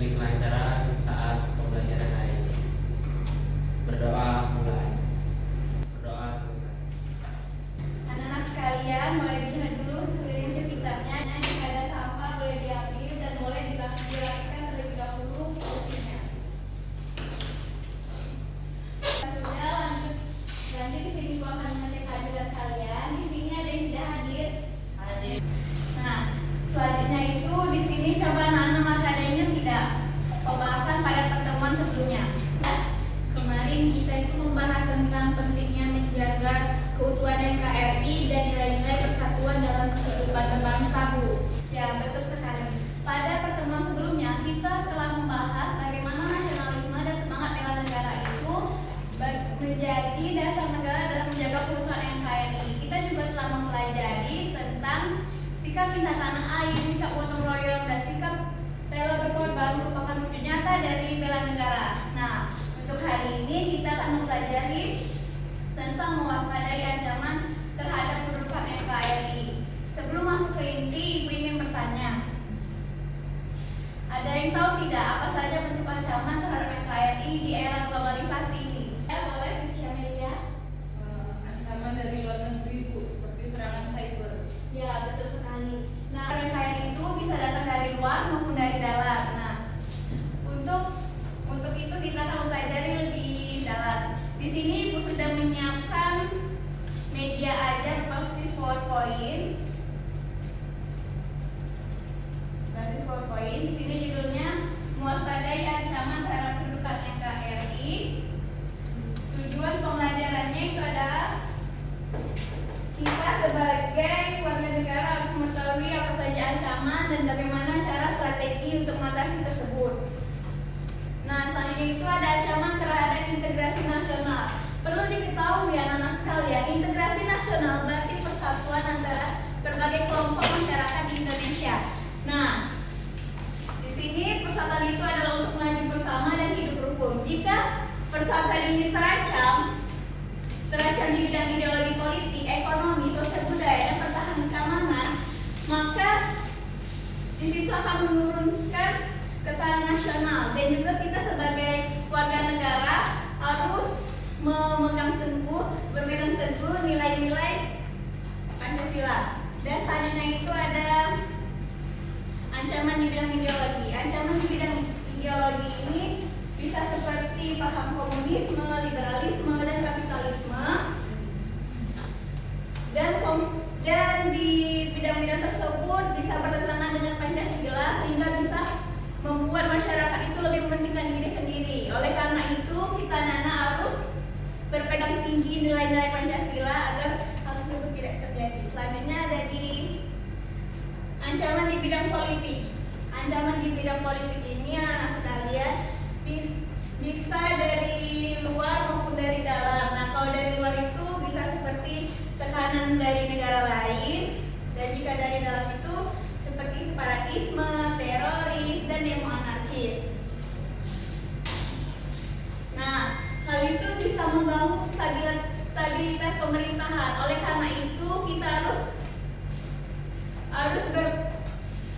bagi kelancaran saat pembelajaran hari ini. Berdoa mulai. Berdoa selesai. Anak-anak sekalian, mulai dilihat dulu sekeliling sekitarnya. Jika ada sampah boleh diambil dan boleh dilakukan terlebih dahulu porsinya. Sudah lanjut di sini gua akan mengecek hadirat kalian. Di sini ada yang tidak hadir. Hadir. Nah, selanjutnya itu di sini coba anak-anak masih ada yang ingat tidak pembahasan pada pertemuan sebelumnya. Kemarin kita itu membahas tentang pentingnya menjaga keutuhan NKRI dan nilai-nilai persatuan dalam kehidupan berbangsa, Bu. Ya, betul sekali. Pada pertemuan sebelumnya kita telah membahas bagaimana nasionalisme dan semangat bela negara itu menjadi dasar negara dalam menjaga keutuhan NKRI. Kita juga telah mempelajari tentang sikap cinta tanah air, sikap gotong royong, dan sikap rela berkorban merupakan wujud nyata dari bela negara. Nah, untuk hari ini kita akan mempelajari tentang mewaspadai ancaman terhadap kedudukan NKRI. Sebelum masuk ke inti, Ibu ingin bertanya, ada yang tahu tidak apa saja bentuk ancaman terhadap NKRI di era globalisasi ini? Ya, boleh Suci Amelia. Ancaman dari luar negeri, Bu, seperti serangan cyber. Ya, betul sekali. Nah, NKRI itu bisa datang dari luar maupun dari dalam. Nah, untuk itu kita akan mempelajari lebih dalam. Di sini Ibu sudah menyiapkan media ajar berbasis PowerPoint. Di sini judulnya mewaspadai ancaman terhadap kedudukan NKRI. Tujuan pembelajarannya itu adalah kita sebagai warga negara harus mengetahui apa saja ancaman dan bagaimana cara strategi untuk mengatasi tersebut. Nah, selanjutnya itu ada ancaman terhadap integrasi nasional. Perlu diketahui anak-anak sekalian, integrasi nasional berarti persatuan antara berbagai kelompok masyarakat di Indonesia. Nah, di sini persatuan itu adalah untuk maju bersama dan hidup rukun. Jika persatuan ini terancam di bidang ideologi politik, ekonomi, sosial budaya, dan pertahanan keamanan, maka di situ akan menurunkan ketahanan nasional. Dan juga kita sebagai warga negara harus berpegang teguh nilai-nilai Pancasila. Dan selanjutnya itu ada ancaman di bidang ideologi. Ancaman di bidang ideologi ini bisa seperti paham komunisme, liberalisme, dan kapitalisme. Dan di bidang-bidang tersebut bisa bertentangan dengan Pancasila sehingga bisa membuat masyarakat itu lebih mementingkan diri sendiri. Oleh karena itu, kita harus berpegang tinggi nilai-nilai Pancasila agar hal tersebut tidak terjadi. Selanjutnya ada di ancaman di bidang politik. Ancaman di bidang politik ini anak-anak sekalian bisa dari luar maupun dari dalam. Nah, kalau dari luar itu bisa seperti tekanan dari negara lain, dan jika dari dalam itu seperti separatisme, teroris, dan demo anarkis. Nah, hal itu bisa mengganggu stabilitas pemerintahan. Oleh karena itu, kita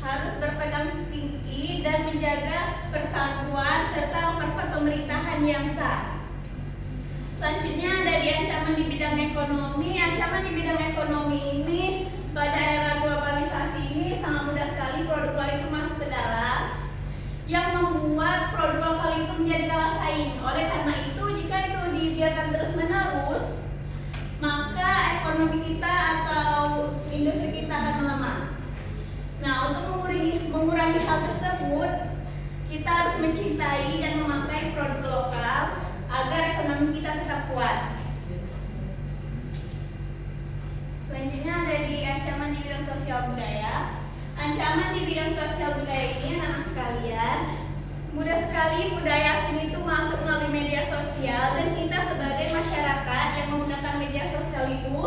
harus berpegang tinggi dan menjaga persatuan serta memperkuat pemerintahan yang sah. Selanjutnya dari ancaman di bidang ekonomi. Ancaman di bidang ekonomi ini pada era globalisasi ini sangat mudah sekali produk luar itu masuk ke dalam, yang membuat produk lokal itu menjadi kalah saing. Oleh karena itu, jika itu dibiarkan terus-menerus, maka ekonomi kita atau industri kita akan melemah. Nah, untuk mengurangi hal tersebut, kita harus mencintai dan memakai produk lokal agar ekonomi kita tetap kuat. Selanjutnya ada di ancaman di bidang sosial budaya. Ancaman di bidang sosial budaya ini anak-anak sekalian, mudah sekali budaya asing itu masuk melalui media sosial, dan kita sebagai masyarakat yang menggunakan media sosial itu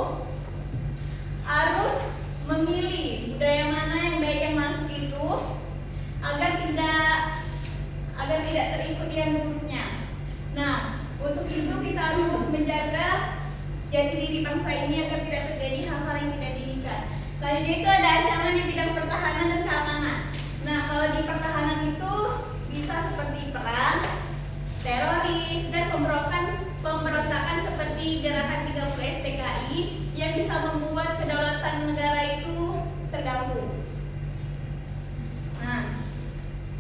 harus memilih budaya mana yang baik yang masuk itu agar tidak terikut yang buruknya. Nah, untuk itu kita harus menjaga jati diri bangsa ini agar tidak terjadi hal-hal yang tidak diinginkan. Selanjutnya itu ada ancaman di bidang pertahanan dan keamanan. Nah, kalau di pertahanan itu bisa seperti perang, teroris, dan pemberontakan seperti gerakan 30 SPKI yang bisa membuat kedaulatan negara itu terganggu. Nah,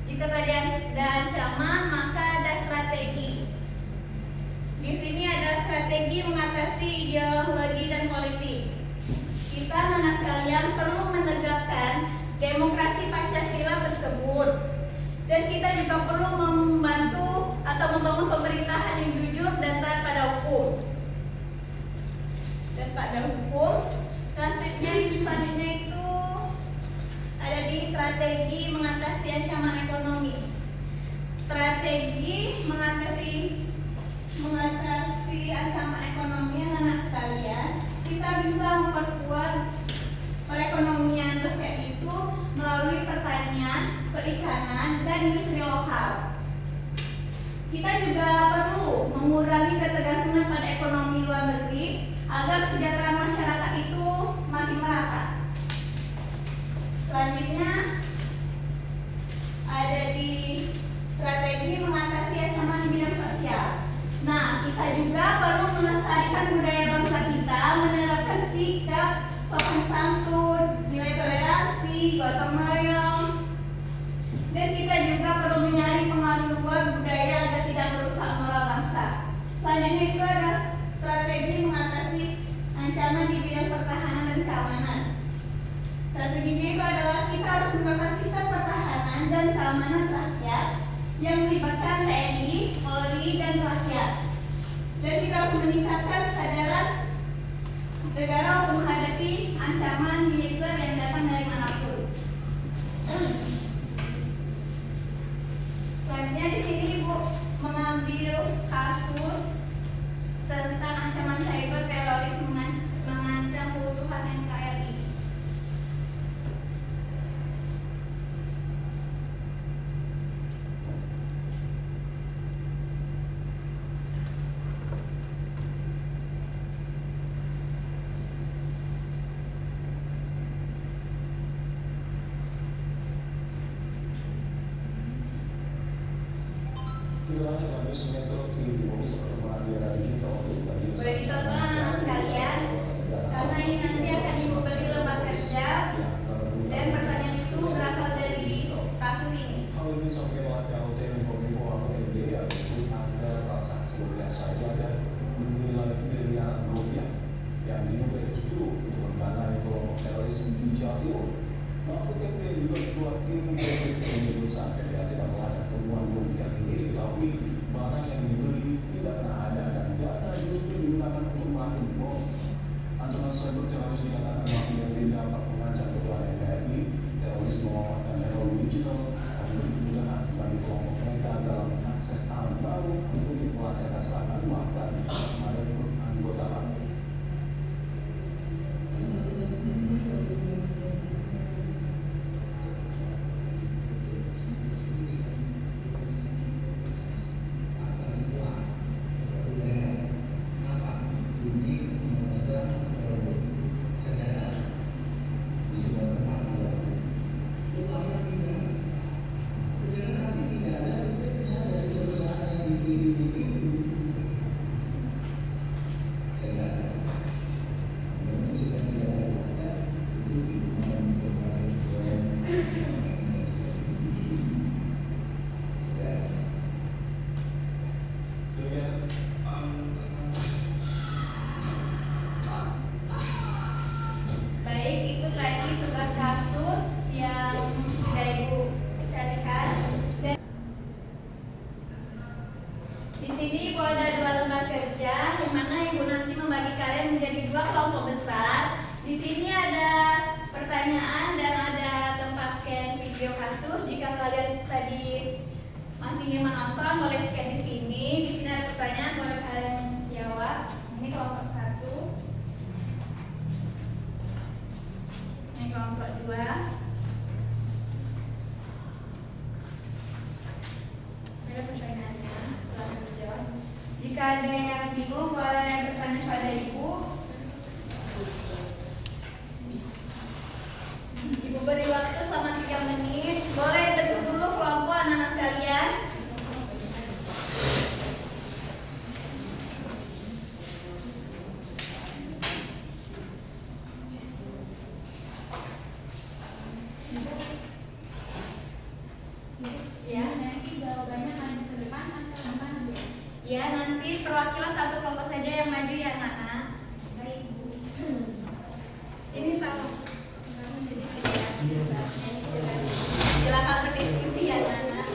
jika tadi ada ancaman, maka ada strategi. Di sini ada strategi mengatasi ideologi dan politik. Kita anak sekalian perlu menegakkan demokrasi Pancasila tersebut, dan kita juga perlu membantu atau membangun pemerintahan yang jujur dan taat pada hukum. Selanjutnya itu ada di strategi mengatasi ancaman ekonomi. Strategi mengatasi ancaman ekonomi anak sekalian, kita bisa memperkuat perekonomian rakyat itu melalui pertanian, perikanan, dan industri lokal. Kita juga perlu mengurangi ketergantungan pada ekonomi luar negeri agar kesejahteraan masyarakat itu semakin merata. Selanjutnya ada di strategi mengatasi ancaman di bidang sosial. Nah, kita juga perlu melestarikan budaya bangsa kita, menerapkan sikap sopan santun, nilai toleransi, gotong royong, dan kita juga perlu menyaring pengaruh luar budaya agar tidak merusak moral bangsa. Selanjutnya itu ada strategi mengatasi ancaman di bidang pertahanan dan keamanan. Strateginya itu adalah kita harus menggunakan sistem pertahanan dan keamanan rakyat yang melibatkan TNI, Polri, dan rakyat. Dan kita harus meningkatkan kesadaran negara untuk menghadapi ancaman militer yang datang dari manapun. Selanjutnya di sini Ibu mengambil kasus tentang ancaman cyber teroris mengancam keutuhan NKRI. Boleh ditonton anak sekalian, karena ini nanti akan Ibu beri lembar kerja dan pertanyaan itu berasal dari kasus ini. Hal ini sampai LT Info itu ada transaksi biasa saja dan bernilai miliaran rupiah yang diduga justru untuk mendanai kelompok teroris di Jawa Timur. Mahfud MD juga ketua tim penyelesaian PPAT tidak melacak temuan rupiah ini, tapi barang yang dibeli tidak pernah ada dan data justru digunakan untuk melakukan bom. Ancaman cyber teroris dikatakan Mahfud MD dapat mengancam ketua NKRI, teroris memanfaatkan teknologi digital, juga bagi kelompok mereka dalam akses alam baru untuk melacakkan serangan bahkan pada anggota lain. Baik, itu tadi tugas kasus yang sudah Ibu carikan. Dan di sini Ibu ada 2 lembar kerja, yang mana Ibu nanti membagi kalian menjadi 2 kelompok besar. Di sini ada pertanyaan dan ada tempat scan video kasus. Jika kalian tadi masih ingin menonton, boleh scan di sini. Di sini ada pertanyaan, boleh kalian jawab. Ini kelompok 1. Ini kelompok 2. Ada pertanyaannya, silahkan dijawab. Jika ada yang bingung, boleh bertanya pada Ibu. Ibu beri waktu selama 3 menit. Boleh bentuk dulu kelompok anak-anak sekalian. Ya. Nanti jawabannya maju ke depan atau maju? Ya, nanti perwakilan satu kelompok saja yang maju ya, anak-anak. Baik, Bu. Ini tolong. Silakan berdiskusi ya, anak-anak.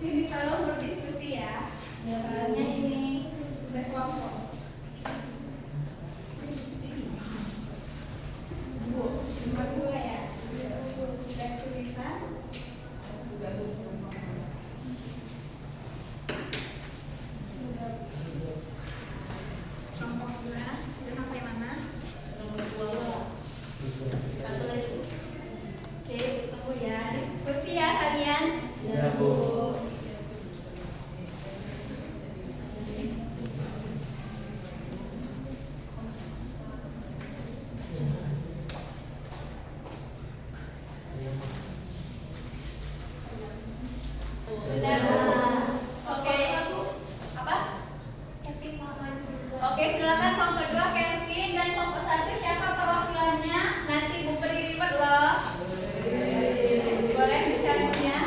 Ini tolong berdiskusi ya. Jawabannya ini berkelompok. Bu, nomor 2 ya. Tidak kesulitan. Kelompok 2 sudah sampai mana? Satu lagi. Oke, Bu, tunggu ya. Diskusi ya kalian. Ya, Bu. Sudah. Oke. Apa? Oke, silakan kelompok 2 Kevin dan kelompok 1 siapa perwakilannya? Nanti Bu beri ribet loh. Boleh bicaranya?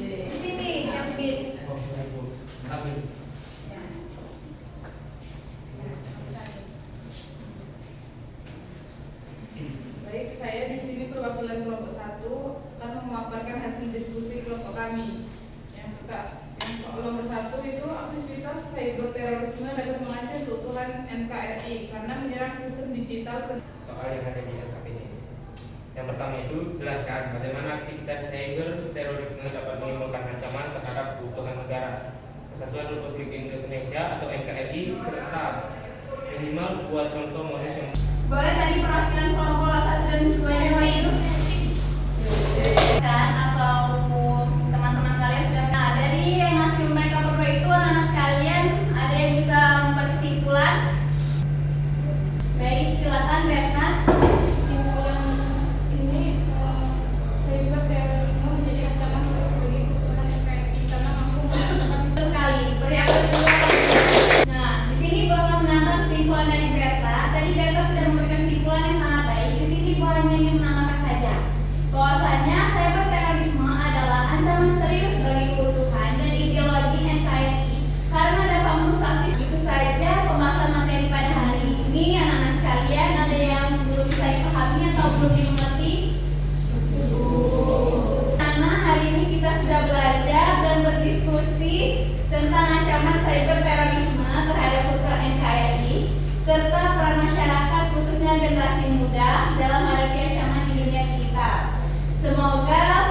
Di sini Kevin. Baik, saya di sini perwakilan kelompok 1 akan memaparkan hasil diskusi kelompok kami. Yang soal nomor 1 itu aktivitas cyber terorisme dapat mengancam keutuhan NKRI karena menyerang sistem digital. Soal yang ada di LKPD. Yang pertama itu jelaskan bagaimana aktivitas cyber terorisme dapat menimbulkan ancaman terhadap keutuhan negara, Kesatuan Republik Indonesia atau NKRI, serta minimal buat contoh modus yang Boleh tadi perwakilan kelompok 1 dan 2 yang maju? Kan atau teman-teman kalian sudah. Nah, dari yang masih mereka berdua itu anak-anak sekalian, ada yang bisa membuat kesimpulan? Baik, silakan Berna. Kesimpulan ini cyber terorisme menjadi ancaman serius bagi keutuhan NKRI karena mampu melakukan Sekali, beri aku dulu. Nah, di sini Bapak menambah kesimpulan dari Berta. Tadi Berta sudah memberikan kesimpulan yang sangat baik. Di sini Bapak hanya ingin menambahkan saja bahwasanya cyber terorisme adalah ancaman serius bagi keutuhan dan ideologi NKRI karena dapat merusak. Itu saja pembahasan materi pada hari ini. Anak-anak sekalian, ada yang belum bisa dipahami atau belum dimengerti? Karena hari ini kita sudah belajar dan berdiskusi tentang ancaman cyber terorisme terhadap keutuhan NKRI serta peran masyarakat khususnya generasi muda dalam menghadapi ancaman di dunia kita. Semoga